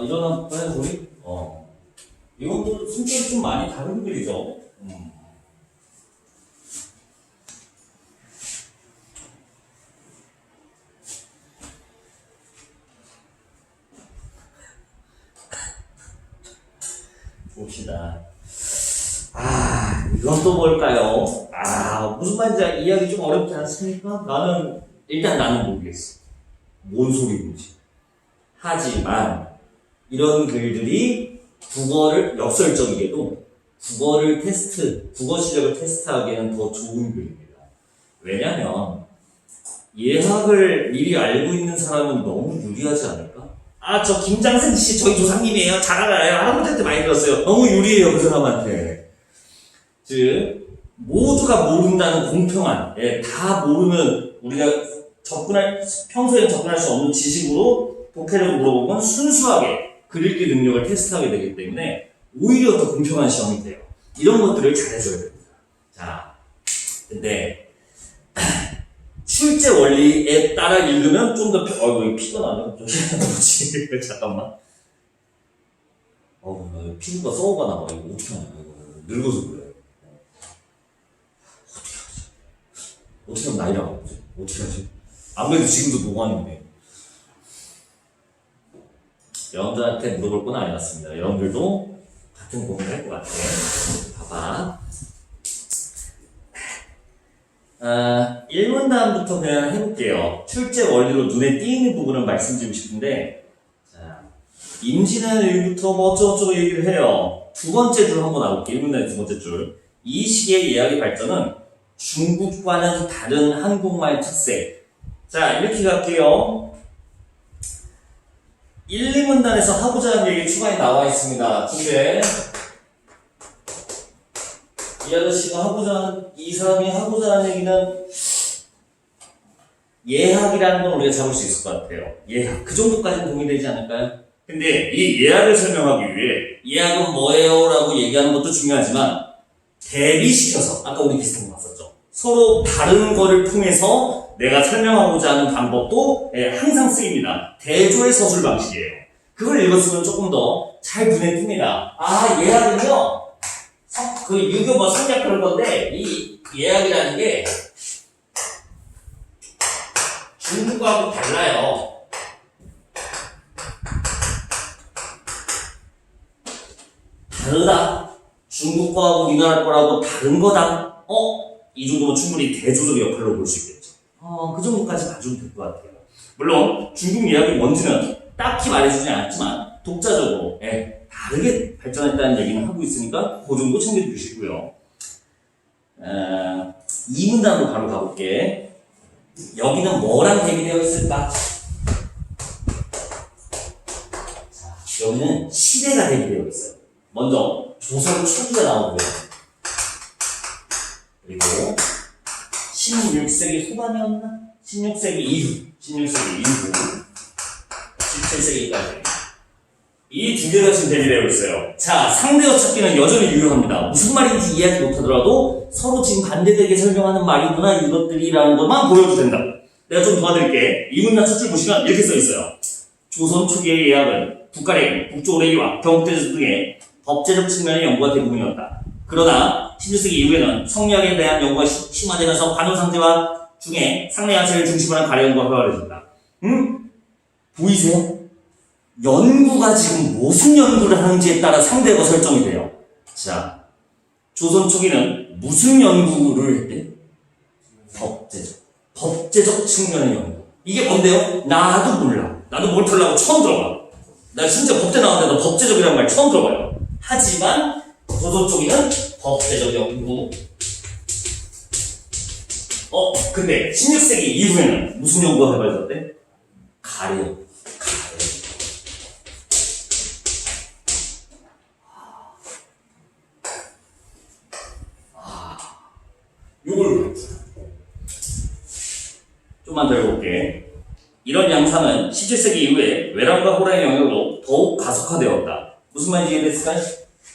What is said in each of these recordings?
일어났어요, 우리? 이것도 성격이 좀 많이 다른 글이죠. 봅시다. 이건 또 뭘까요? 무슨 말인지 이해하기 좀 어렵지 않습니까? 나는 모르겠어. 뭔 소리인지. 하지만, 이런 글들이 역설적이게도 국어 실력을 테스트하기에는 더 좋은 글입니다. 왜냐면, 예학을 미리 알고 있는 사람은 너무 유리하지 않을까? 저 김장생 씨 저희 조상님이에요. 잘 알아요. 할아버지한테 많이 들었어요. 너무 유리해요, 그 사람한테. 즉, 모두가 모른다는 공평한, 다 모르는 우리가 평소에 접근할 수 없는 지식으로 독해력을 물어보면 순수하게 글 읽기 능력을 테스트하게 되기 때문에 오히려 더 공평한 시험이 돼요. 이런 것들을 잘해줘야 됩니다. 자, 근데 출제 원리에 따라 읽으면 좀 더 피가 나네. 뭐지? 잠깐만. 피부가 썩어가 나와. 이거 어떻게 하냐. 늙어서 그래. 어떻게 하면 나이가 나오지? 어떻게 하지? 아무래도 지금도 노안인데. 여러분들한테 물어볼 건 아니었습니다. 여러분들도 같은 고민을 할 것 같아. 봐봐. 1문단부터 그냥 해볼게요. 출제 원리로 눈에 띄는 부분을 말씀드리고 싶은데, 자, 임진왜란 일부터 어쩌고저쩌고 얘기를 해요. 두 번째 줄 한번 나올게요. 1문단의 두 번째 줄. 이 시기의 예학의 발전은 중국과는 다른 한국말 특색. 자, 이렇게 갈게요. 1, 2문단에서 하고자 하는 얘기 추가에 나와 있습니다. 근데 이 사람이 하고자 하는 얘기는 예학이라는 건 우리가 잡을 수 있을 것 같아요. 예학. 그 정도까지는 동의되지 않을까요? 근데 이 예학을 설명하기 위해 예학은 뭐예요? 라고 얘기하는 것도 중요하지만 대비시켜서, 아까 우리 비슷한 거 봤었죠. 서로 다른 거를 통해서 내가 설명하고자 하는 방법도 항상 쓰입니다. 대조의 서술 방식이에요. 그걸 읽었으면 조금 더 잘 눈에 띕니다. 예학은요, 유교 성약 그런 건데, 이 예학이라는 게 중국하고 달라요. 다르다. 중국 거하고 우리나라 거라고 다른 거다. 이 정도면 충분히 대조적 역할로 볼 수 있겠죠. 그 정도까지 봐주면 될 것 같아요. 물론 중국 예학이 뭔지는 딱히 말해주지 않았지만 독자적으로 다르게 발전했다는 얘기는 하고 있으니까 그 정도 챙겨주시고요. 2문단으로 바로 가볼게. 여기는 뭐랑 대비되어 있을까? 자, 여기는 시대가 대비되어 있어요. 먼저 조선 초기가 나오고요. 그리고 16세기 후반이었나? 16세기 이후, 17세기까지. 이 두 개가 지금 대비되어 있어요. 자, 상대어 찾기는 여전히 유효합니다. 무슨 말인지 이해하지 못하더라도 서로 지금 반대되게 설명하는 말이구나, 이것들이라는 것만 보여도 된다. 내가 좀 도와드릴게. 이문단 첫 줄 보시면 이렇게 써 있어요. 조선 초기의 예학은 북가래, 북조오래기와 경국대조 등의 법제적 측면의 연구가 대부분이었다. 그러나 16세기 이후에는 성리학에 대한 연구가 심화되면서 관원상제와 중에 상례학자를 중심으로 한 가래 연구가 활발해진다. 보이세요? 연구가 지금 무슨 연구를 하는지에 따라 상대가 설정이 돼요. 자, 조선 초기는 무슨 연구를 했대? 법제적 측면의 연구. 이게 뭔데요? 나도 몰라. 나도 뭘 들으려고 처음 들어봐. 나 진짜 법대 나왔는데 나 법제적이라는 말 처음 들어봐요. 하지만 조선 초기는 법제적 연구. 근데 16세기 이후에는 무슨 연구가 개발됐대? 가래 연구. 요걸 좀만 더 해볼게. 이런 양상은 17세기 이후에 외람과 호랑의 영역으로 더욱 가속화되었다. 무슨 말인지 이해됐을까요?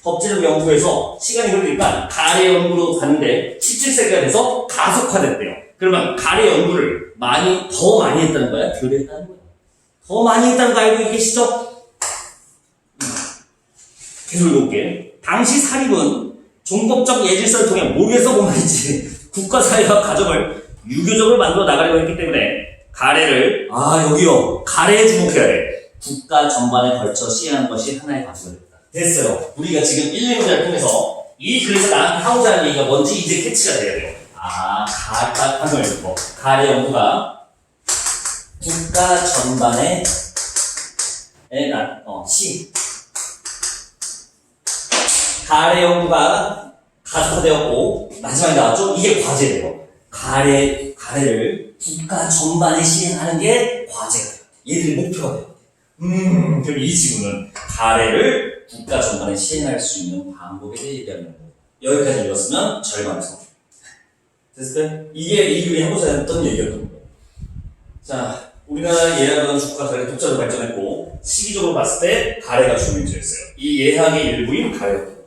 법제적 연구에서 시간이 흐르니까 가래 연구로 가는데 17세기가 돼서 가속화됐대요. 그러면 가래 연구를 더 많이 했다는 거야? 덜 했다는 거야? 더 많이 했다는 거 알고 계시죠? 계속 읽어볼게. 당시 사립은 종법적 예질서를 통해 모르겠어 뭐 말이지. 국가 사회와 가정을 유교적으로 만들어 나가려고 했기 때문에 가래를 여기요. 가래에 주목해야 돼. 국가 전반에 걸쳐 시행하는 것이 하나의 과제가 됐다. 됐어요. 우리가 지금 1, 2문제를 통해서 이 글에서 나한테 하고자 하는 얘기가 뭔지 이제 캐치가 돼야 돼요. 가래를 읽고 가래 연구가 국가 전반에 가래 연구가 가사되었고 마지막에 나왔죠? 이게 과제예요. 가래를 국가 전반에 시행하는 게 과제가 돼요. 얘들이 목표가 돼요. 그럼 이 지구는 가래를 국가 전반에 시행할 수 있는 방법에 대해 얘기하는 거예요. 여기까지 읽었으면 절반의 성. 됐을까요? 이게 이 글이 하고자 했던 얘기였던 거예요. 자, 우리나라 예학은 국가사회 독자로 발전했고 시기적으로 봤을 때 가래가 주민주였어요. 이 예학의 일부인 가래였던 거예요.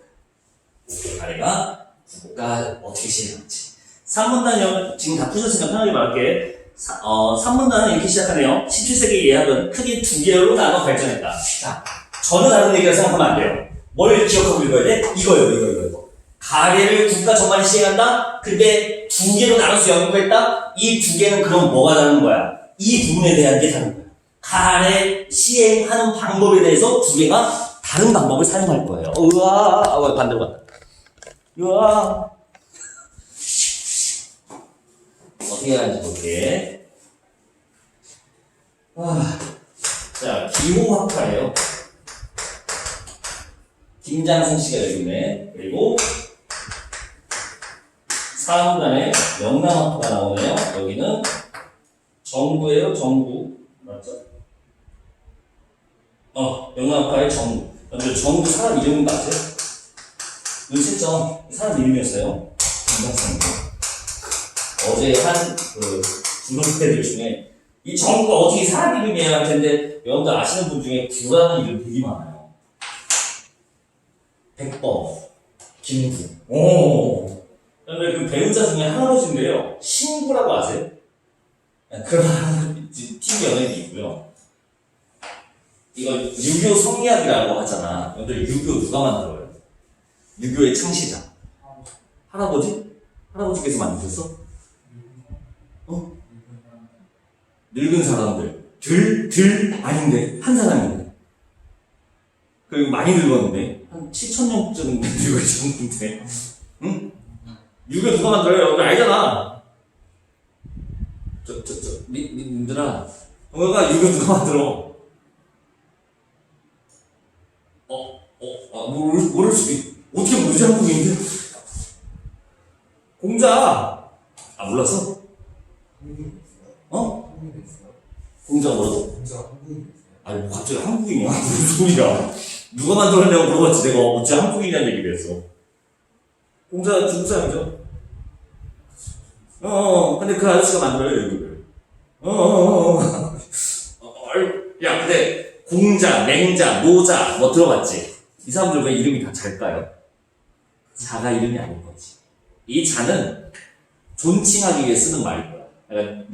가래가 국가 어떻게 시행하는지. 3문단 지금 다 푸셨으니까 편하게 말할게. 3문단은 이렇게 시작하네요. 17세기 예학은 크게 두 계열로 나눠 발전했다. 자, 전혀 다른 얘기라 생각하면 안 돼요. 뭘 기억하고 읽어야 돼? 이거. 가래를 국가 전반에 시행한다? 근데 두 개로 나눠서 연구했다? 이 두 개는 그럼 뭐가 다른 거야? 이 부분에 대한 게 다른 거야. 가래 시행하는 방법에 대해서 두 개가 다른 방법을 사용할 거예요. 반대로 갔다. 어떻게 해야 하는지 볼게. 자, 기호학파예요. 김장생 씨가 여기 있네. 그리고 4문단에 영남학파가 나오네요. 여기는 정구예요. 정구. 맞죠? 영남학파의 정구. 근데 정구 사람 이름은 맞아요? 눈치죠? 사람 이름이었어요. 김장생. 어제 한 중학생들 중에 이 정구가 어떻게 사람 이름이야 할 텐데 여러분들 아시는 분 중에 구라는 이름 되게 많아요. 백범, 김구. 그런데 그 배우자 중에 할아버지인데요. 신구라고 아세요? 그런 할아버지 TV 연예인이 있고요. 이거 유교 성리학이라고 하잖아. 여러분들 유교 누가 만들어요? 유교의 창시자. 할아버지? 할아버지께서 만드셨어? 늙은 사람들. 아닌데. 한 사람인데. 그리고 많이 늙었는데. 한 7,000년 정도 늙으셨는데. 응? 유교 누가 만들어요? 여러분들 알잖아. 님들아. 동혁아, 유교 누가 만들어? 모를 수도 있. 어떻게 모르지, 한국인인데? 공자. 몰랐어? 공자가 뭐라고? 공자 한국인. 뭐 갑자기 한국인이야? 무슨 소리야? 누가 만들었냐고 물어봤지. 내가 어째 한국인이라는 얘기를 했어. 공자 중국 사람이죠? 근데 그 아저씨가 만들어요, 여기를. 야, 근데 공자, 맹자, 노자 뭐 들어봤지? 이 사람들 왜 이름이 다 잘까요? 자가 이름이 아닌 거지. 이 자는 존칭하기 위해 쓰는 말일 거야. 그러니까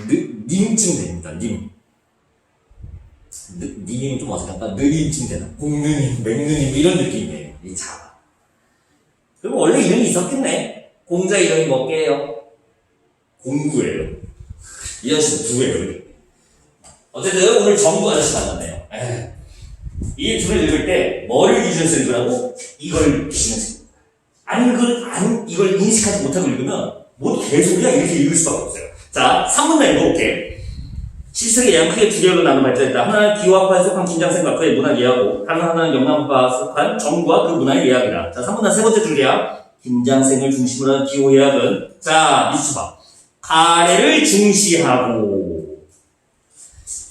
님쯤 됩니다. 님이 좀 어색하다. 느님쯤 되나? 공느님, 맹느님 이런 느낌이에요. 이 자가. 그리고 원래 이름이 있었겠네. 공자 이름이 뭐게요? 공구예요. 이 아저씨 누구예요? 어쨌든 오늘 정구 아저씨 만났네요. 이 둘을 읽을 때 뭐를 기준해서 읽으라고? 이걸 기준해서 이걸 인식하지 못하고 읽으면 뭐 개소리야 이렇게 읽을 수밖에 없어요. 자, 3문단 읽어볼게. 17세기 예학 크게 두 개로 나눠 발전했다. 하나는 기호학파에 속한 김장생과 그의 문학 예학이고 다른 하나는 영남학파에 속한 정구와 그 문화의 예학이다. 자, 3문단 세 번째 줄이야. 김장생을 중심으로 한 기호 예학은 자, 미수봐. 가래를 중시하고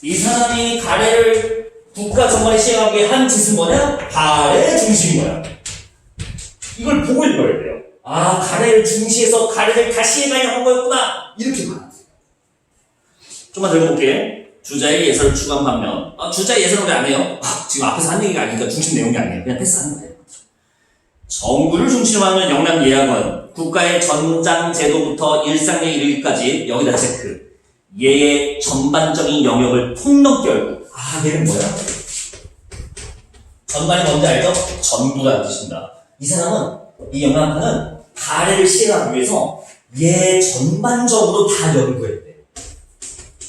이 사람이 가래를 국가 전반에 시행하게 한 짓은 뭐냐? 가래 중심인 거야. 이걸 보고 읽어야 돼요. 가래를 중시해서 가래를 다시 시행하려고 한 거였구나. 이렇게 봐야 돼요. 좀만 더 읽어볼게. 주자의 예설을 추구한 반면 주자의 예설은 왜 안 해요? 지금 앞에서 한 얘기가 아니니까 중심 내용이 아니에요. 그냥 패스하는 거예요. 정구를 중심으로 하는 영남 예학은 국가의 전장 제도부터 일상에 이르기까지 여기다 체크. 얘의 전반적인 영역을 폭넓게 열고 얘는 뭐야? 전반이 뭔지 알죠? 전부라는 뜻입니다. 이 사람은, 이 영양학파는 가래를 시행하기 위해서 얘 전반적으로 다 연구했대.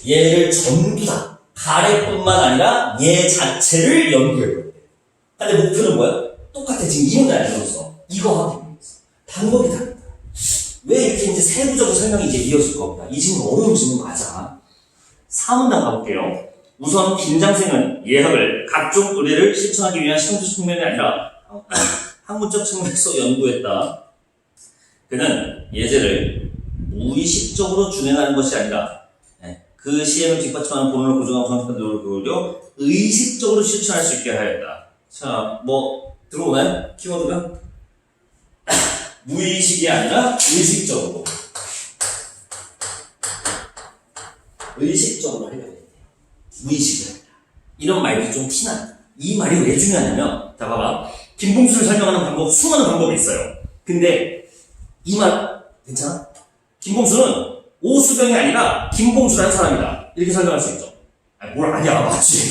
얘를 전부 다, 가래뿐만 아니라 얘 자체를 연구해버렸대. 근데 목표는 뭐야? 똑같아. 지금 이 문제 알려줬어. 이거 하기 위해서. 방법이 다르다. 왜 이렇게 이제 세부적인 설명이 이제 이어질 겁니다. 이 질문 어려운 질문 맞아. 4문단 가볼게요. 우선 김장생은 예학을 각종 의뢰를 실천하기 위한 시험적 측면이 아니라 학문적 측면에서 연구했다. 그는 예제를 무의식적으로 준행하는 것이 아니라 그 시행을 뒷받침하는 본론을 고정하고 정확한 노력을 올려 의식적으로 실천할 수 있게 하였다. 자, 뭐 들어오나요? 키워드가? 무의식이 아니라 의식적으로. 의식적으로 하려고 했대. 무의식이 아니라. 이런 말이 좀 티나. 이 말이 왜 중요하냐면, 자, 봐봐. 김봉수를 설명하는 방법, 수많은 방법이 있어요. 근데, 이 말, 괜찮아? 김봉수는 오수병이 아니라 김봉수라는 사람이다. 이렇게 설명할 수 있죠. 아니, 뭘 아니야. 맞지.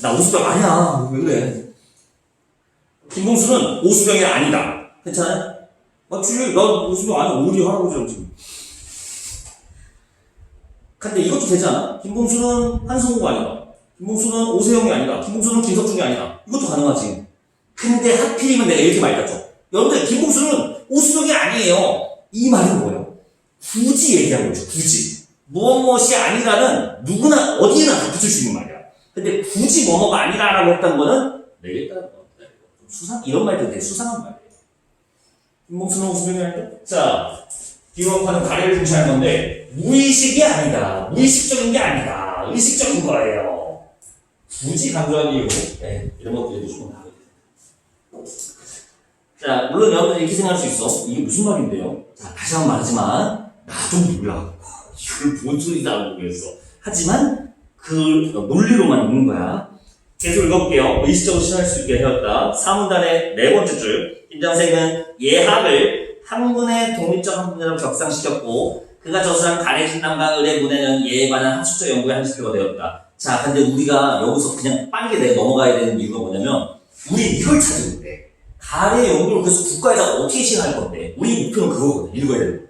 나 오수병 아니야. 왜 그래. 김봉수는 오수병이 아니다. 괜찮아요? 맞지? 나 오수병 아니야. 우리 할아버지랑 지금. 근데 이것도 되지 않아? 김봉수는 한성우가 아니다. 김봉수는 오세영이 아니다. 김봉수는 김석중이 아니다. 이것도 가능하지. 근데 하필이면 내가 이렇게 말했죠. 여러분들, 김봉수는 오수병이 아니에요. 이 말은 뭐예요? 굳이 얘기하는 거죠. 굳이. 무엇이 아니라는 누구나 어디에나 다 붙일 수 있는 말이야. 근데 굳이 뭐뭐가 아니라라고 했다는 거는 내겠다는 거. 이런 말도 되게 수상한 말이에요. 김봉수는 오수병이 아니다? 자, 기록하는 가래를 중시하는 건데, 무의식이 아니다. 무의식적인 게 아니다. 의식적인 거예요. 굳이 강조한 이유. 네, 이런 것들이 조금 나오게 됩니다. 자, 물론 여러분들 이렇게 생각할 수 있어. 이게 무슨 말인데요? 자, 다시 한번 말하지만, 나도 몰라. 이걸 뭔 소리인지 안 모르겠어. 하지만, 그 논리로만 있는 거야. 계속 읽어볼게요. 의식적으로 실현할 수 있게 되었다. 4문단의 네 번째 줄. 김장생은 예학을 학문의 독립적 학문으로 격상시켰고, 그가 저술한 가래 진단과 의뢰 문에는 예에 관한 학술적 연구에 한시표가 되었다. 자, 근데 우리가 여기서 그냥 빠르게 내가 넘어가야 되는 이유가 뭐냐면, 우리 이걸 찾았는데, 가래 연구를 그래서 국가에다가 어떻게 시행할 건데, 우리 목표는 그거거든. 읽어야 되는 거.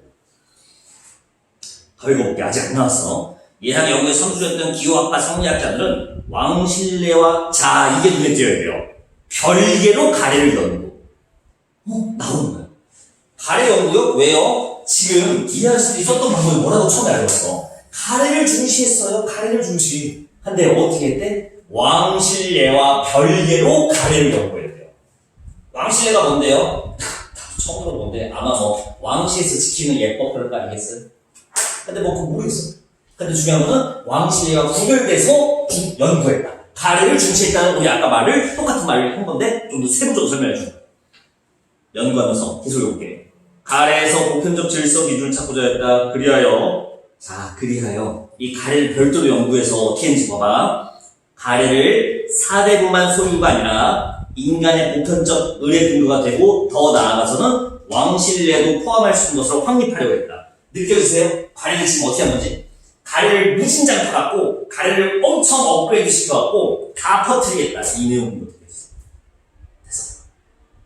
더 읽어볼게. 아직 안 나왔어. 예학 연구에 선두였던 기호학과 성리학자들은 왕실례와, 자, 이게 눈에 띄어야 돼요. 별개로 가래를 연구. 나오는 거야. 가래 연구요? 왜요? 지금 이해할 수도 있었던 방법이 뭐라고 처음에 알았어. 가래를 중시했어요. 가래를 중시. 근데 어떻게 했대? 왕실례와 별개로 가래를 연구했대요. 왕실례가 뭔데요? 처음 들어본데 아마 뭐 왕실에서 지키는 예법 그런 거 아니겠어요? 근데 뭐 그거 모르겠어. 근데 중요한 거는 왕실례와 구별돼서 연구했다. 가래를 중시했다는 우리 아까 말을 똑같은 말을 한 건데 좀 더 세부적으로 설명해 준 거예요. 연구하면서 계속 해볼게. 가래에서 보편적 질서 기준을 찾고자 했다. 그리하여 이 가래를 별도로 연구해서 어떻게 했는지 봐봐. 가래를 사대부만 소유가 아니라 인간의 보편적 의례 근거가 되고 더 나아가서는 왕실례도 포함할 수 있는 것으로 확립하려고 했다. 느껴지세요? 가래를 지금 어떻게 한 건지? 가래를 무진장 타갖고 가래를 엄청 업그레이드 시켜갖고 다 퍼뜨리겠다. 이 내용이 어떻게 됐어? 됐어.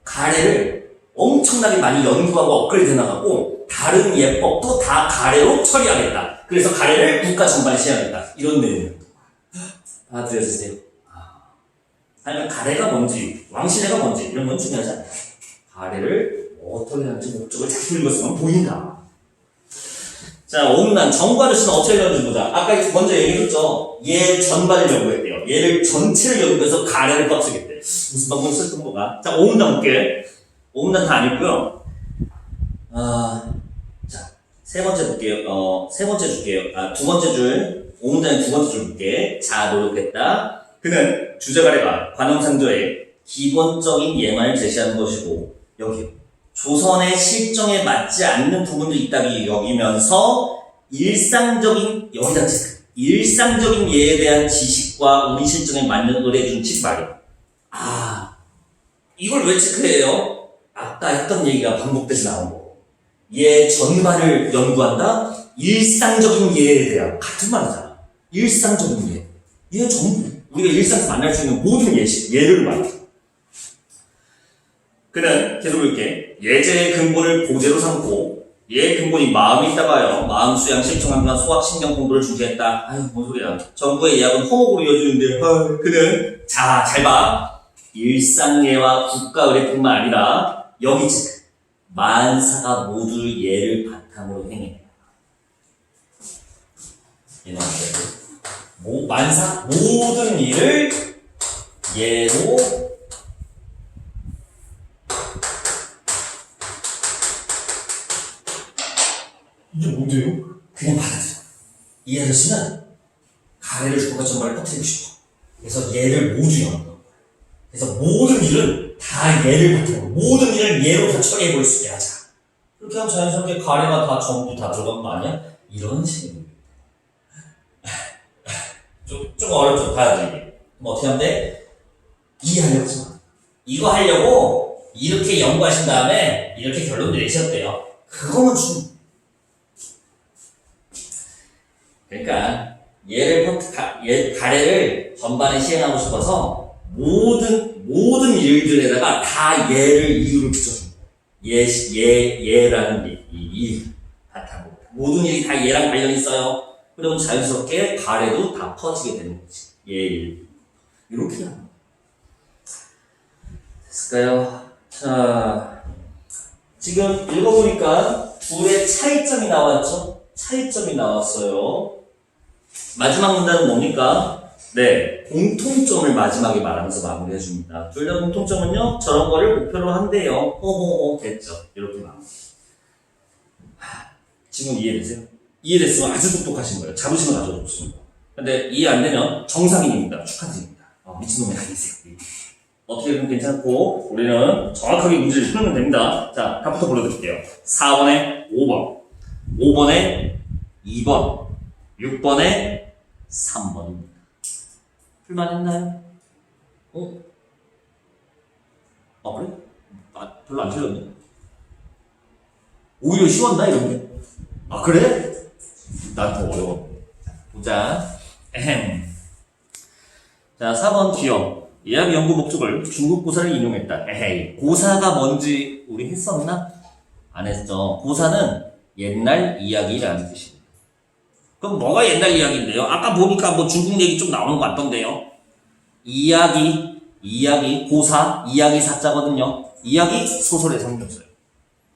가래를 엄청나게 많이 연구하고 업그레이드 해나가고 다른 예법도 다 가래로 처리하겠다. 그래서 가래를 국가 전반에 시행하겠다. 이런 내용이에요. 알아들으세요? 아니면 가래가 뭔지, 왕실례가 뭔지 이런 건 중요하지 않아요. 가래를 어떻게 하는지 목적을 잘 읽었으면 보인다. 자, 5문단 정구 아저씨는 어떻게 연구했는지 보자. 아까 먼저 얘기했죠. 얘 전반을 연구했대요. 얘를 전체를 연구해서 가래를 뻗치겠대. 무슨 방법을 썼던 거가. 자, 5문단 볼게. 5문단 다 안 읽고요. 자, 세 번째 볼게요. 세 번째 줄게요. 두 번째 줄. 5문단의 두 번째 줄 볼게. 자, 노력했다. 그는 주제가래가 관음상조의 기본적인 예만을 제시하는 것이고, 여기 조선의 실정에 맞지 않는 부분도 있다고 여기면서 일상적인 예에 대한 지식과 우리 실정에 맞는 의뢰 준칙 말이야. 이걸 왜 체크해요? 아까 했던 얘기가 반복돼서 나온 거고. 예 전반을 연구한다? 일상적인 예에 대한 같은 말이잖아. 일상적인 예. 예 전부. 우리가 일상에서 만날 수 있는 모든 예를 말이야. 그는 계속 이렇게 예제의 근본을 고제로 삼고 얘의 근본이 마음이 있다고 하여 마음 수양 실천함과 소학 신경 공부를 중시했다. 아유 뭔 소리야. 정부의 예약은 허목으로 이어지는데 그는 자 잘 봐. 일상예와 국가의례뿐만 아니라 여기 즉 만사가 모두 예를 바탕으로 행해. 얘는 만사 모든 일을 예로 이게 뭔데요? 그냥 받아들여. 이 아저씨는 가래를 주고 전발을 터뜨리고 싶어. 그래서 얘를 모주하는 거야. 그래서 모든 일은 다 예를 바탕으로 모든 일을 예로 다 처리해볼 수 있게 하자. 그렇게 하면 자연스럽게 가래가 다 전부 다 들어간 거 아니야? 이런 식으로. 좀 어렵죠, 받아들이기. 뭐 어떻게 하면 돼? 이해하려고 하지 마. 이거 하려고 이렇게 연구하신 다음에 이렇게 결론 내셨대요. 그거만 좀. 그러니까 가래를 전반에 시행하고 싶어서 모든 일들에다가 다 이유를 붙여준 거예요. 예라는 이유 바탕으로 모든 일이 다 예랑 관련이 있어요. 그러면 자연스럽게 가래도 다 퍼지게 되는 거지. 일 이렇게 하는 거예요. 됐을까요? 자, 지금 읽어보니까 둘의 차이점이 나왔죠? 차이점이 나왔어요. 마지막 문단은 뭡니까? 네, 공통점을 마지막에 말하면서 마무리해줍니다. 둘 다 공통점은요, 저런 거를 목표로 한대요. 호호호, 됐죠. 이렇게 마무리. 지금 이해되세요? 이해됐으면 아주 똑똑하신 거예요. 자부심을 가져도 좋습니다. 근데 이해 안 되면 정상인입니다. 축하드립니다. 미친놈이 아니세요. 어떻게든 괜찮고, 우리는 정확하게 문제를 풀면 됩니다. 자, 답부터 불러드릴게요. 4번에 5번, 5번에 2번, 6번에 3번입니다. 풀만했나요? 그래? 별로 안 틀렸네. 오히려 쉬웠나, 이런 게? 그래? 난 더 어려워. 보자. 자, 4번 뒤요. 예약 연구 목적을 중국 고사를 인용했다. 고사가 뭔지 우리 했었나? 안 했죠. 고사는 옛날 이야기라는 뜻입니다. 그럼 뭐가 옛날 이야기인데요? 아까 보니까 뭐 중국 얘기 좀 나오는 것 같던데요. 이야기, 고사, 이야기 사자거든요. 이야기 소설의 성격서요.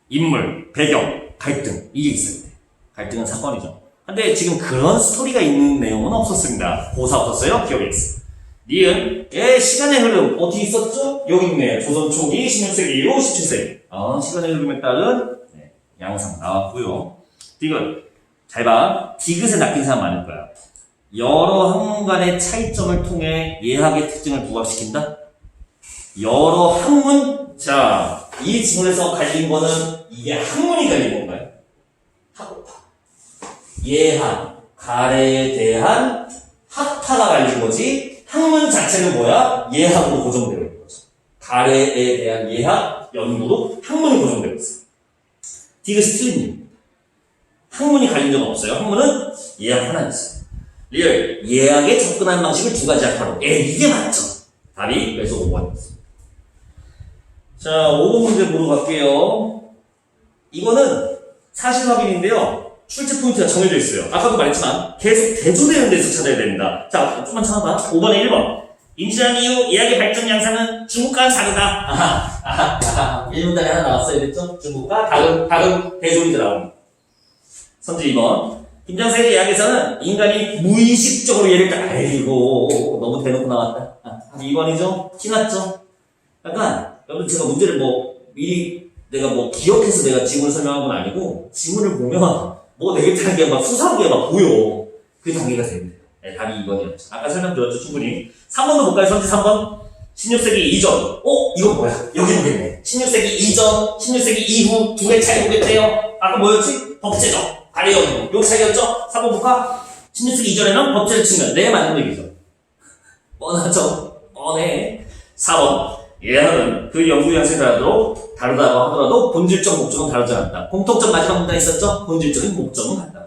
인물, 배경, 갈등 이게 있어요. 갈등은 사건이죠. 근데 지금 그런 스토리가 있는 내용은 없었습니다. 고사 없었어요? 기억에 있어. 니은, 시간의 흐름 어디 있었죠? 여기 있네. 조선 초기 16세기 이후 17세기. 시간의 흐름에 따른 양상 나왔고요. 디귿, 잘 봐. 디귿에 낚인 사람 많을 거야. 여러 학문 간의 차이점을 통해 예학의 특징을 부각시킨다. 여러 학문, 자, 이 지문에서 갈린 거는 이게 학문이 갈린 건가요? 학파. 예학, 가래에 대한 학파가 갈린 거지. 학문 자체는 뭐야? 예학으로 고정되어 있는 거죠. 가래에 대한 예학 연구로 학문이 고정되어 있어요. 디귿이 틀린 얘기입니다. 학문이 갈린 적은 없어요. 학문은 예학 하나 있어요. 리얼, 예학에 접근하는 방식을 두 가지 학파로. 이게 맞죠? 답이 그래서 5번이었습니다. 자, 5번 문제 보러 갈게요. 이거는 사실 확인인데요. 출제 포인트가 정해져 있어요. 아까도 말했지만 계속 대조되는 데서 찾아야 됩니다. 자, 좀만 참아봐. 5번에 1번. 임시한 이후 예학의 발전 양상은 중국과는 다르다. 1문단에 하나 나왔어야 됐죠? 중국과 다른 대조리들 나옵니다. 선지 2번. 김장세의 예학에서는 인간이 무의식적으로 예를 아이고 너무 대놓고 나왔다. 2번이죠? 티났죠? 약간 여러분 제가 문제를 미리 내가 기억해서 내가 지문을 설명한 건 아니고 지문을 보면 되겠다는 게 수상한 게 보여. 그 단계가 됩니다. 답이 2번이었죠. 아까 설명드렸죠, 충분히. 3번도 볼까요? 선지 3번. 16세기 이전. 이거 뭐야? 여기 보겠네. 16세기 이전, 16세기 이후 두 개 차이 보겠대요. 아까 뭐였지? 법제적. 가래연구. 요 차이였죠? 3번 볼까? 16세기 이전에는 법제적 측면. 네, 맞는 얘기죠. 뻔하죠? 뻔해. 4번. 예학은 그 연구 양식에 다르다고 하더라도 본질적 목적은 다르지 않다. 공통점 마지막 문단에 있었죠? 본질적인 목적은 같다.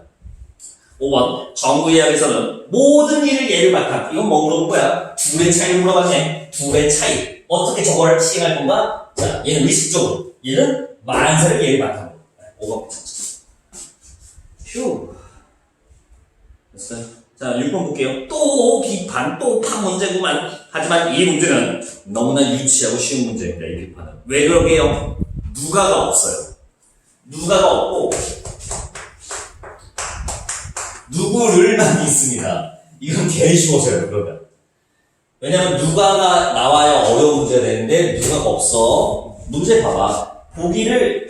5번. 정부예학에서는 모든 일을 예를 바탕. 이건 뭐 물어볼 거야? 둘의 차이를 물어봤네. 둘의 차이. 어떻게 저거를 시행할 건가? 자, 얘는 의식적으로. 얘는 만사를 얘를 바탕으로. 5번 찾자. 휴. 됐어요? 자, 6번 볼게요. 또 비판, 또 파 문제구만. 하지만 이 문제는 너무나 유치하고 쉬운 문제입니다. 이 비판은. 왜 그러게요? 누가가 없어요. 누가가 없고 누구를만 있습니다. 이건 개 쉬워져요, 그러면. 왜냐면 누가가 나와야 어려운 문제가 되는데 누가가 없어. 문제 봐봐. 보기를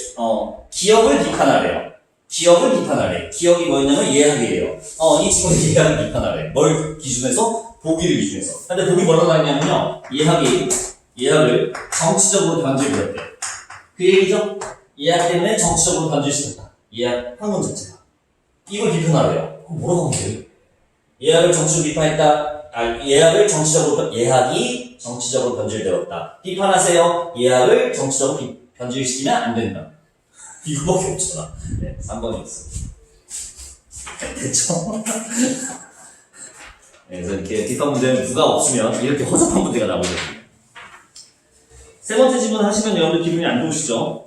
기억을 비판하래요. 기억을 비판하래. 기억이 뭐였냐면 예학이에요. 이 친구는 예학을 비판하래. 뭘 기준해서? 보기를 기준해서. 근데 보기 뭐라고 하냐면요. 예학을 정치적으로 변질되었대. 그 얘기죠? 예학 때문에 정치적으로 변질시켰다. 예학 학문 자체가. 이걸 비판하래요. 그럼 뭐라고 하면 돼요? 예학을 정치적으로 비판했다. 예학이 정치적으로 변질되었다. 비판하세요. 예학을 정치적으로 변질시키면 안 된다. 이거밖에 없잖아. 네, 3번이었어. 됐죠? 네, 그래서 이렇게 비판 문제는 누가 없으면 이렇게 허접한 문제가 나오거든요. 세 번째 질문 하시면 여러분들 기분이 안 좋으시죠?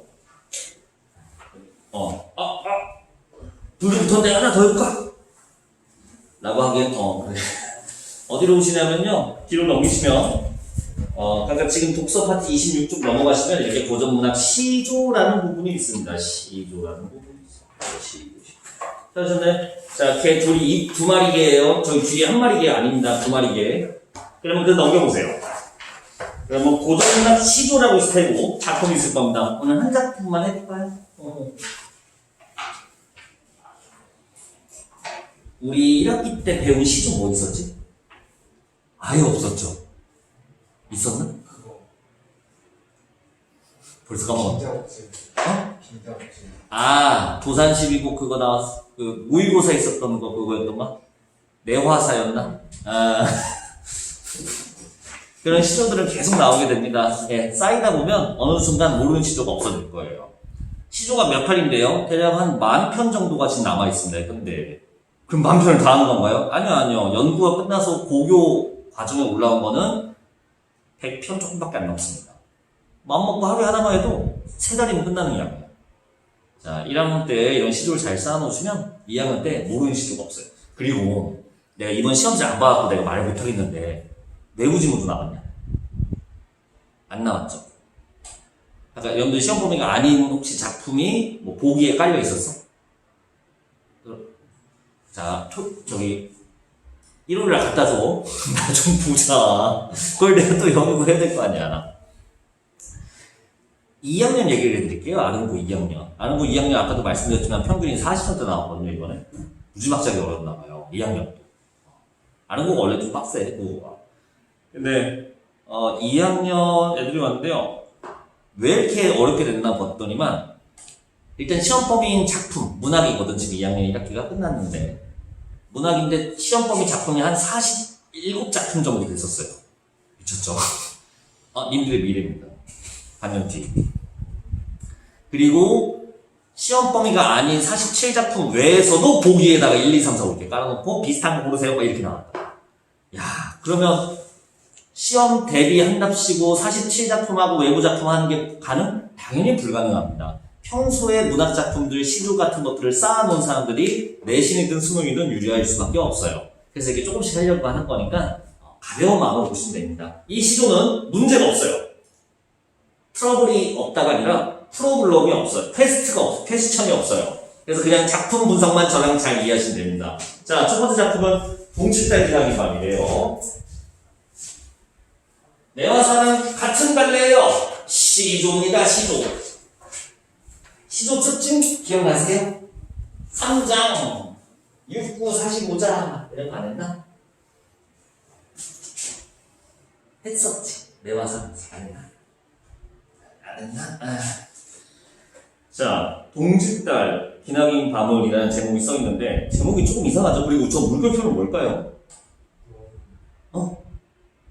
불이 붙었는데 하나 더 해볼까? 라고 하기엔, 그래. 어디로 오시냐면요. 뒤로 넘기시면, 각각 지금 독서 파트 26쪽 넘어가시면 이렇게 고전문학 시조라는 부분이 있습니다. 시조라는 부분이 있어요. 시조. 찾으셨나요? 자, 개 둘이 두 마리 개예요. 저기 뒤에 한 마리 개 아닙니다. 두 마리 개. 그러면 그 넘겨보세요. 그러면 고전문학 시조라고 있을 테고 작품이 있을 겁니다. 오늘 한 작품만 해볼까요? 우리 1학기 때 배운 시조 뭐 있었지? 아예 없었죠? 있었나? 그거 벌써 까먹었어. 빈대업체. 도산12고 그거 나왔어. 그 모의고사 있었던 거 그거였던가? 내화사였나? 그런 시조들은 계속 나오게 됩니다. 예, 쌓이다 보면 어느 순간 모르는 시조가 없어질 거예요. 시조가 몇 편인데요? 대략 한 10,000편 정도가 지금 남아있습니다. 근데 그럼 10,000편을 다 하는 건가요? 아니요. 연구가 끝나서 고교 과정에 올라온 거는 100편 조금밖에 안 넘습니다. 마음먹고 하루에 하나만 해도 3달이면 끝나는 이야기예요. 자, 1학년 때 이런 시조를 잘 쌓아놓으시면 2학년 때 모르는 시조가 없어요. 그리고 내가 이번 시험지 안 봐갖고 내가 말을 못하겠는데 내부지문도 나왔냐? 안 나왔죠? 아까 여러분들 시험 범위가 아닌 혹시 작품이 뭐 보기에 깔려 있었어? 자, 저기 1월날 갖다 줘. 나 좀 보자. 그걸 내가 또 연구를 해야 될 거 아니야. 2학년 얘기를 해드릴게요. 아른고 2학년. 아른고 2학년 아까도 말씀드렸지만 평균이 40점대 나왔거든요, 이번에. 무지막지하게 어렵나 봐요. 2학년도. 아른고가 원래 좀 빡세, 그거가. 근데, 2학년 애들이 왔는데요. 왜 이렇게 어렵게 됐나 봤더니만, 일단 시험 범위인 작품, 문학이거든. 지금 2학년 1학기가 끝났는데. 문학인데 시험 범위 작품이 한 47작품 정도 됐었어요. 미쳤죠? 님들의 미래입니다. 반년 뒤. 그리고 시험 범위가 아닌 47작품 외에서도 보기에다가 1, 2, 3, 4 이렇게 깔아놓고 비슷한 거 고르세요. 이렇게 나왔다. 야, 그러면 시험 대비 한답시고 47작품하고 외부 작품 하는 게 가능? 당연히 불가능합니다. 평소에 문학작품들, 시조 같은 것들을 쌓아놓은 사람들이 내신이든 수능이든 유리할 수밖에 없어요. 그래서 이렇게 조금씩 하려고 하는 거니까 가벼운 마음으로 보시면 됩니다. 이 시조는 문제가 없어요. 트러블이 없다가 아니라 프로블럼이 없어요. 퀘스천이 없어요. 그래서 그냥 작품 분석만 저랑 잘 이해하시면 됩니다. 자, 첫 번째 작품은 동짓달 기상의 밤이래요. 내와 사는 같은 갈래예요. 시조입니다, 시조. 시조 특징 기억나세요? 3장, 6, 9, 45자 이런 거 안 했나? 했었지. 내와사는 아니야. 안 했나? 자, 동짓달 기나긴 밤을이라는 제목이 써있는데 제목이 조금 이상하죠? 그리고 저 물결표는 뭘까요?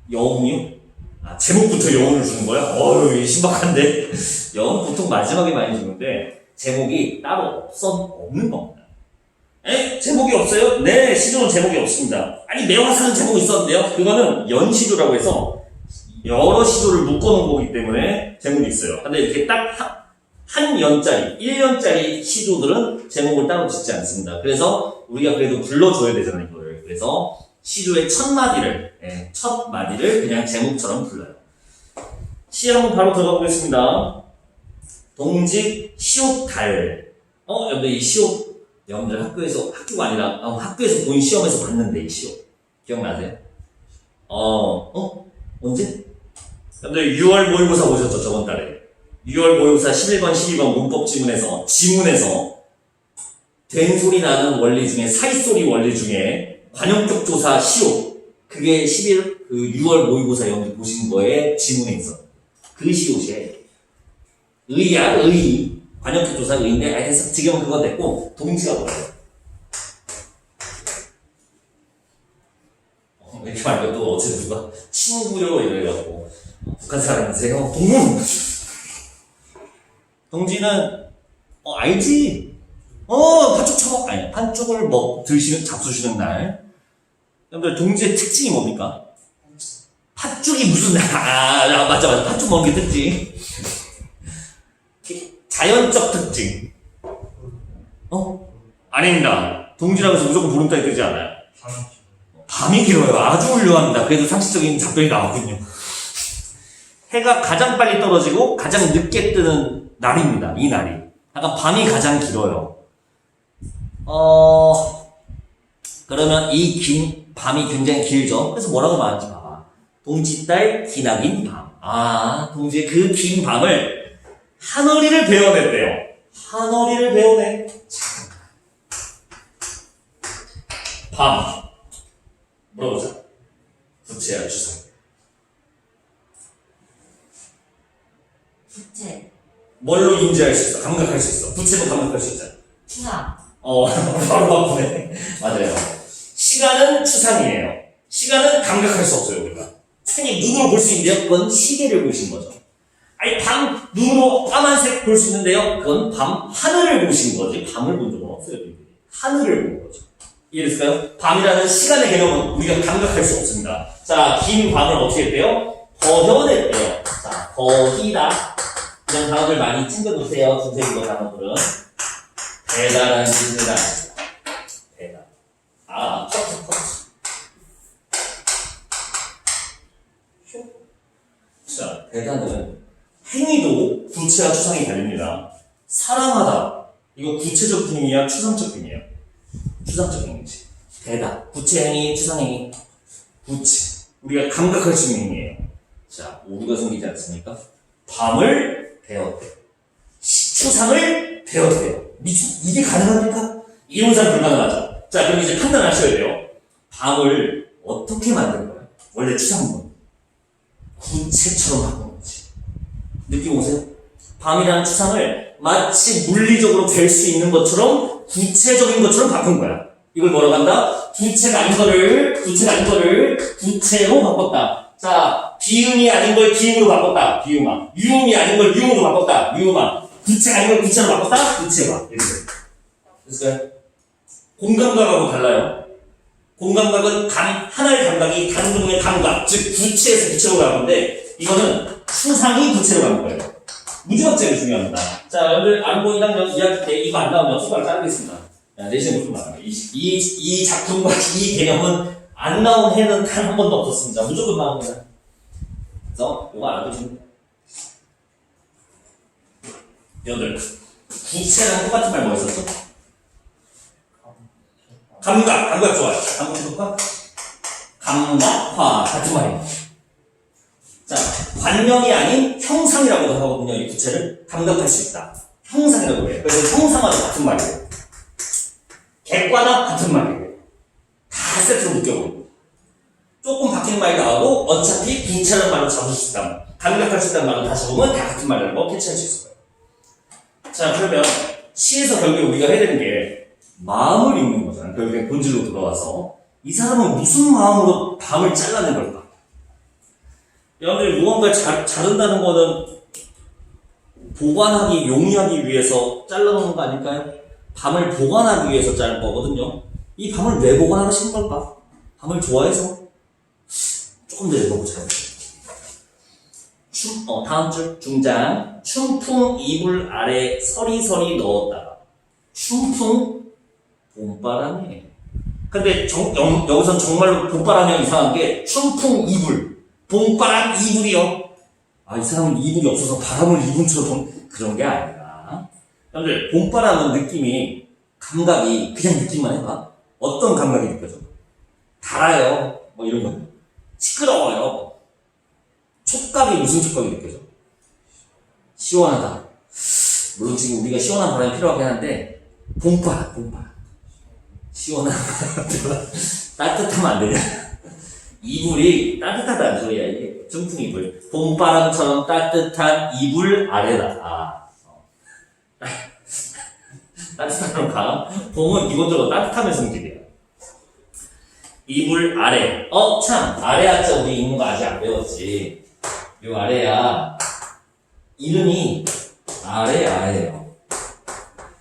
여운이요? 제목부터 여운을 주는 거야? 어휴, 신박한데? 여운 보통 마지막에 많이 주는데 제목이 따로 없는 겁니다. 제목이 없어요? 네, 시조는 제목이 없습니다. 아니, 매화사는 제목이 있었는데요? 그거는 연시조라고 해서 여러 시조를 묶어놓은 거기 때문에 제목이 있어요. 근데 이렇게 딱 한 연짜리, 1년짜리 시조들은 제목을 따로 짓지 않습니다. 그래서 우리가 그래도 불러줘야 되잖아요, 이거를. 그래서 시조의 첫 마디를 그냥 제목처럼 불러요. 시 한번 바로 들어가 보겠습니다. 동직 시옷달. 여러분들 이 시옷, 여러분들 학교가 아니라, 학교에서 본 시험에서 봤는데, 이 시옷. 기억나세요? 언제? 여러분들 6월 모의고사 보셨죠, 저번 달에. 6월 모의고사 11번, 12번 문법 지문에서 된 소리 나는 원리 중에, 사이소리 원리 중에, 관용격 조사 시옷. 그게 6월 모의고사 여러분들 보신 거에 지문에 있어. 그 시옷이에요. 의야, 의. 관용격 조사 의인데, 그래서 지금은 그거 됐고, 동지가 뭐예요? 이렇게 말하면 또 어째 누가 친구요 이래갖고 북한 사람이세요? 동지는 알지? 팥죽 처먹 아니 팥죽을 잡수시는 날. 여러분들 동지의 특징이 뭡니까? 팥죽이 무슨 맞아 팥죽 먹는 게 특징. 자연적 특징. 아닙니다. 동지라고 해서 무조건 보름달이 뜨지 않아요. 밤이 길어요. 아주 훌륭합니다. 그래도 상식적인 답변이 나왔군요. 해가 가장 빨리 떨어지고 가장 늦게 뜨는 날입니다. 이 날이. 약간 밤이 가장 길어요. 그러면 이 긴 밤이 굉장히 길죠. 그래서 뭐라고 말하는지 봐봐. 동지달 기나긴 밤. 동지의 그 긴 밤을 한어리를 배워냈대요. 한어리를 배워내. 밤. 물어보자. 부채야, 추상. 부채. 뭘로 인지할 수 있어? 감각할 수 있어. 부채도 감각할 수 있잖아. 추상. 바로 바꾸네. 맞아요. 시간은 추상이에요. 시간은 감각할 수 없어요, 우리가. 생이 눈으로 볼 수 있는데요? 그건 시계를 보신 거죠. 밤 눈으로 까만색 볼 수 있는데요? 그건 밤 하늘을 보신 거지. 밤을 본 적은 없어요, 하늘을 본 거죠. 이해됐을까요? 밤이라는 시간의 개념은 우리가 감각할 수 없습니다. 자, 긴 밤을 어떻게 했대요? 더뎌냈대요. 자, 더히다. 이런 단어들 많이 챙겨놓으세요. 중세국어 단어들은. 대단한 짓을 합니다. 대단. 자, 대단은 행위도 부채와 추상이 달립니다. 사랑하다. 이거 구체적 행위야, 추상적 행위야? 추상적 행위지. 대다. 부채 행위, 추상 행위. 부채. 우리가 감각할 수 있는 행위예요. 자, 오류가 생기지 않습니까? 밤을 배웠대요. 추상을 배웠대요. 이게 가능합니까? 이론상 불가능하죠. 자, 그럼 이제 판단하셔야 돼요. 밤을 어떻게 만든 거야? 원래 추상은 구체처럼 바꾼 거지. 느낌 오세요? 밤이라는 추상을 마치 물리적으로 될 수 있는 것처럼 구체적인 것처럼 바꾼 거야. 이걸 뭐라고 한다? 구체가 아닌 거를 구체로 바꿨다. 자, 비음이 아닌 걸 비음으로 바꿨다. 비음아. 유음이 아닌 걸 유음으로 바꿨다. 유음아. 구체가 아닌 걸 구체로 바꿨다. 구체화. 이렇게. 됐을까요? 공감각하고 달라요. 공감각은 하나의 감각이 다른 종류의 감각, 즉 구체에서 구체로 가는 건데 이거는 추상이 구체로 가는 거예요. 무지막지하게 중요합니다. 자, 여러분들 안보 1학년 2학기 때 이거 안 나오면 손가락 자르겠습니다. 내신에 무슨 말이야. 이 작품과 이 개념은 안 나온 해는 단 한 번도 없었습니다. 무조건 나옵니다. 그래서 이거 알아두시면 돼요. 여러분들 구체랑 똑같은 말 뭐 있었죠? 감각 좋아요. 감각 감각화 같은 말이에요. 자, 관념이 아닌 형상이라고도 하거든요. 이 구체를 감각할 수 있다. 형상이라고 해요. 그래서 형상과도 같은 말이에요. 객과나 같은 말이에요. 다 세트로 느껴보고 조금 바뀌는 말이 나와도 어차피 구체라는 말로 잡을 수 있다. 감각할 수 있다는 말로 다시 보면 다 같은 말이라는 거 캐치할 수 있을 거예요. 자, 그러면 시에서 결국에 우리가 해야 되는 게 마음을 읽는 거잖아요. 결국에 본질로 돌아와서 이 사람은 무슨 마음으로 밤을 잘라낸 걸까? 여러분들이 무언가를 자른다는 거는 보관하기, 용이하기 위해서 잘라놓는 거 아닐까요? 밤을 보관하기 위해서 자른 거거든요. 이 밤을 왜 보관하고 싶은 걸까? 밤을 좋아해서? 조금 더 읽어보자. 다음 줄 중장 춘풍 이불 아래 서리서리 넣었다가 춘풍 봄바람에 근데 여기선 정말로 봄바람이 이상한 게 춘풍 이불 봄바람 이불이요. 아, 이 사람은 이불이 없어서 바람을 이불처럼 그런 게 아니라 여러분들 봄바람은 느낌이 감각이 그냥 느낌만 해봐. 어떤 감각이 느껴져? 달아요. 뭐 이런 거. 시끄러워요. 촉감이 무슨 촉감이 느껴져? 시원하다. 물론 지금 우리가 시원한 바람이 필요하긴 한데 봄바람. 시원한 바람. 따뜻하면 안 되냐? 이불이 따뜻하다는 소리야, 이게. 춘풍 이불. 봄바람처럼 따뜻한 이불 아래다. 따뜻한 가. 봄은 기본적으로 따뜻함의 성질이야. 이불 아래. 참. 아래 하자 우리 읽는 거 아직 안 배웠지. 요 아래야. 이름이 아래아예요.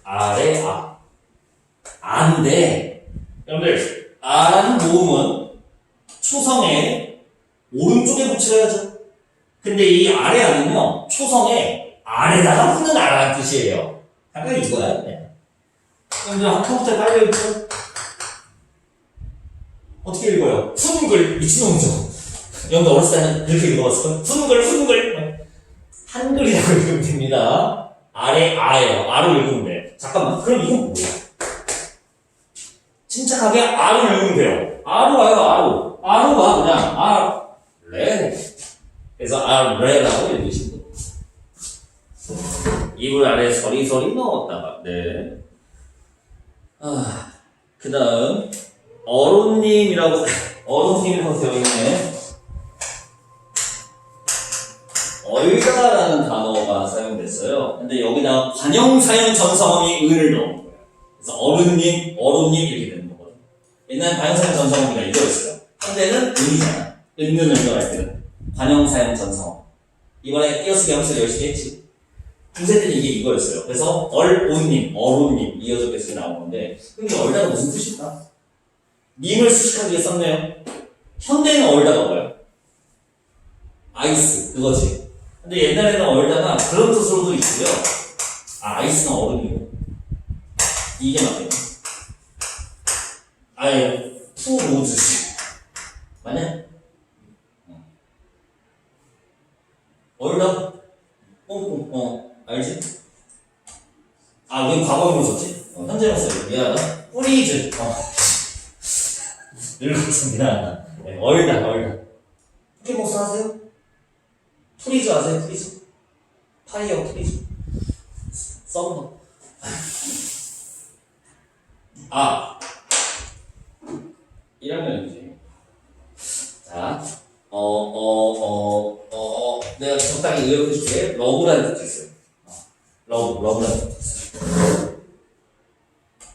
아래아. 아인데, 여러분들, 아라는 모음은 초성의 오른쪽에 붙여야죠. 근데 이 아래아는요, 초성의 아래다가 붙는 아라는 뜻이에요. 약간 이거야. 네. 여러분들 한번부터 빨리 읽죠. 어떻게 읽어요? 훈글 미친놈이죠. 여러분들 어렸을 때는 이렇게 읽어봤을까요? 훈글 한글이라고 읽으면 됩니다. 아래 아예요. 아로 읽으면 돼. 잠깐만, 그럼 이건 뭐야? 침착하게 아로 읽으면 돼요. 아로 와요. 아로가 그냥 아레. 그래서 아레라고 읽으시면 돼요. 이불 아래 서리서리 넣었다가 네. 그 다음 어른님이라고 되어 있네. 얼다라는 단어가 사용됐어요. 근데 여기다가 관형사형 전성어미 을을 넣은 거예요. 그래서 어른님 이렇게 되는 거거든요. 옛날에 관형사형 전성어미가 이거였어요. 현재는 은이잖아. 은는 을할 때는 관형사형 전성어. 이번에 띄어쓰기 하면서 열심히 했지. 중세 때는 이게 이거였어요. 그래서 어른님 이어서 계속 나온 건데, 근데 얼다가 무슨 뜻일까? 님을 수식하기 위해 썼네요. 현대는 얼다가 뭐예요? 아이스, 그거지. 근데 옛날에는 얼다가 그런 뜻으로도 있고요. 아이스는 얼음이고. 이게 맞네요. 푸 로즈지. 맞냐? 얼다? 알지? 왜 과거형으로 썼지? 현재형 써요. 미안하다. 뿌리즈. 늙었습니다. 네, 얼다. 포켓몬스터 하세요? 프리즈 아세요? 프리즈? 파이어 프리즈. 썸머. 이러면이지. 자, 내가 적당히 의역해줄게. 러브라는 뜻이 있어요. 러브라는 뜻이 있어요.